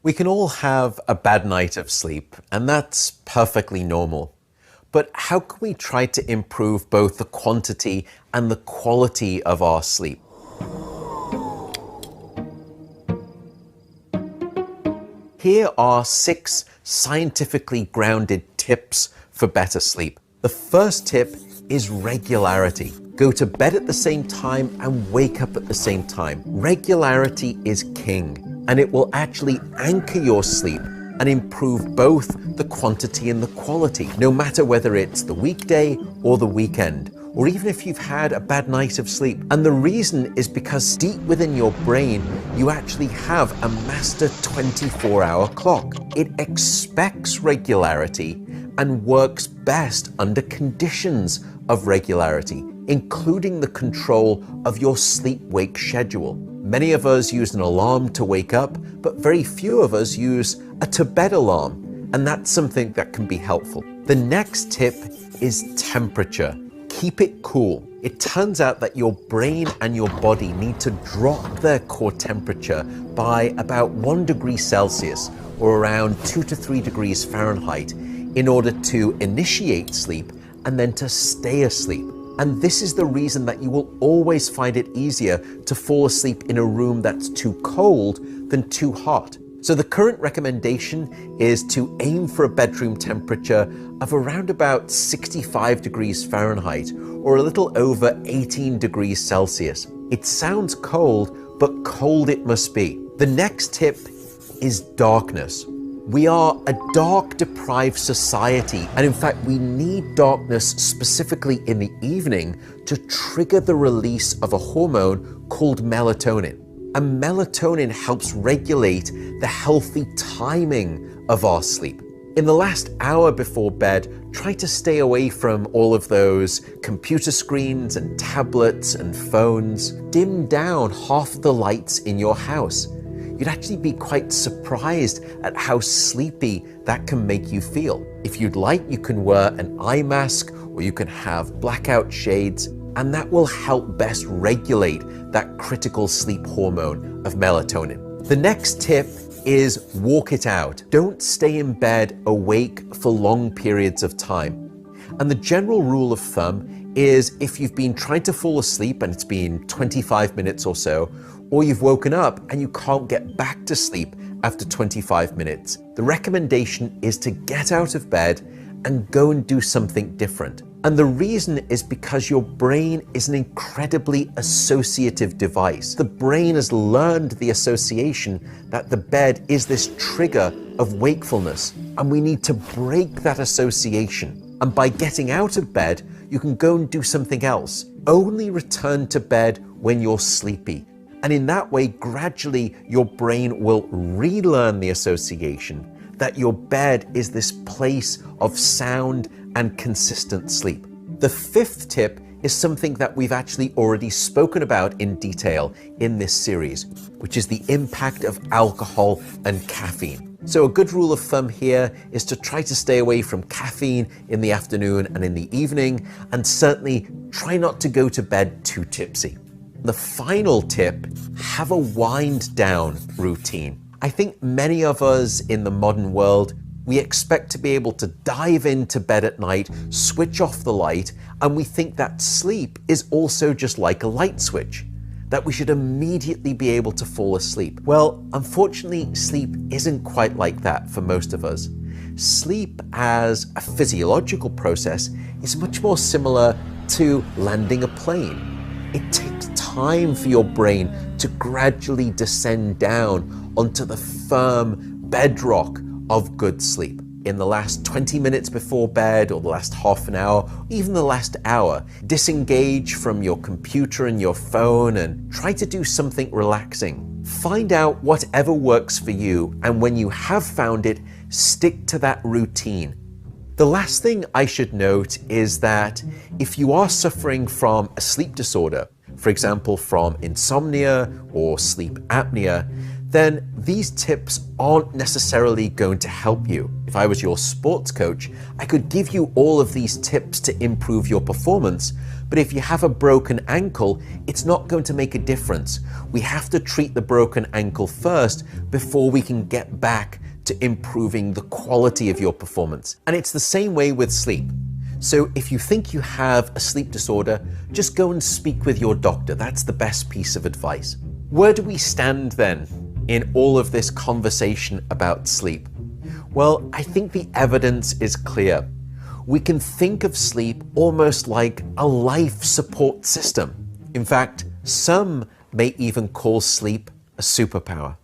We can all have a bad night of sleep, and that's perfectly normal. But how can we try to improve both the quantity and the quality of our sleep? Here are 6 scientifically grounded tips for better sleep. The first tip is regularity. Go to bed at the same time and wake up at the same time. Regularity is king, and it will actually anchor your sleep and improve both the quantity and the quality, no matter whether it's the weekday or the weekend, or even if you've had a bad night of sleep. And the reason is because deep within your brain, you actually have a master 24-hour clock. It expects regularity and works best under conditions of regularity, including the control of your sleep-wake schedule. Many of us use an alarm to wake up, but very few of us use a to-bed alarm, and that's something that can be helpful. The next tip is temperature. Keep it cool. It turns out that your brain and your body need to drop their core temperature by about 1 degree Celsius, or around 2 to 3 degrees Fahrenheit, in order to initiate sleep and then to stay asleep. And this is the reason that you will always find it easier to fall asleep in a room that's too cold than too hot. So the current recommendation is to aim for a bedroom temperature of around about 65 degrees Fahrenheit, or a little over 18 degrees Celsius. It sounds cold, but cold it must be. The next tip is darkness. We are a dark-deprived society, and in fact, we need darkness specifically in the evening to trigger the release of a hormone called melatonin. And melatonin helps regulate the healthy timing of our sleep. In the last hour before bed, try to stay away from all of those computer screens and tablets and phones. Dim down half the lights in your house. You'd actually be quite surprised at how sleepy that can make you feel. If you'd like, you can wear an eye mask, or you can have blackout shades, and that will help best regulate that critical sleep hormone of melatonin. The next tip is walk it out. Don't stay in bed awake for long periods of time. And the general rule of thumb is if you've been trying to fall asleep and it's been 25 minutes or so, or you've woken up and you can't get back to sleep after 25 minutes, the recommendation is to get out of bed and go and do something different. And the reason is because your brain is an incredibly associative device. The brain has learned the association that the bed is this trigger of wakefulness, and we need to break that association. And by getting out of bed, you can go and do something else. Only return to bed when you're sleepy. And in that way, gradually, your brain will relearn the association that your bed is this place of sound and consistent sleep. The 5th tip is something that we've actually already spoken about in detail in this series, which is the impact of alcohol and caffeine. So a good rule of thumb here is to try to stay away from caffeine in the afternoon and in the evening, and certainly try not to go to bed too tipsy. The final tip, have a wind down routine. I think many of us in the modern world, we expect to be able to dive into bed at night, switch off the light, and we think that sleep is also just like a light switch, that we should immediately be able to fall asleep. Well, unfortunately, sleep isn't quite like that for most of us. Sleep as a physiological process is much more similar to landing a plane. It takes time for your brain to gradually descend down onto the firm bedrock of good sleep. In the last 20 minutes before bed, or the last half an hour, even the last hour, disengage from your computer and your phone and try to do something relaxing. Find out whatever works for you, and when you have found it, stick to that routine. The last thing I should note is that if you are suffering from a sleep disorder, for example from insomnia or sleep apnea, then these tips aren't necessarily going to help you. If I was your sports coach, I could give you all of these tips to improve your performance, but if you have a broken ankle, it's not going to make a difference. We have to treat the broken ankle first before we can get back to improving the quality of your performance. And it's the same way with sleep. So if you think you have a sleep disorder, just go and speak with your doctor. That's the best piece of advice. Where do we stand then in all of this conversation about sleep? Well, I think the evidence is clear. We can think of sleep almost like a life support system. In fact, some may even call sleep a superpower.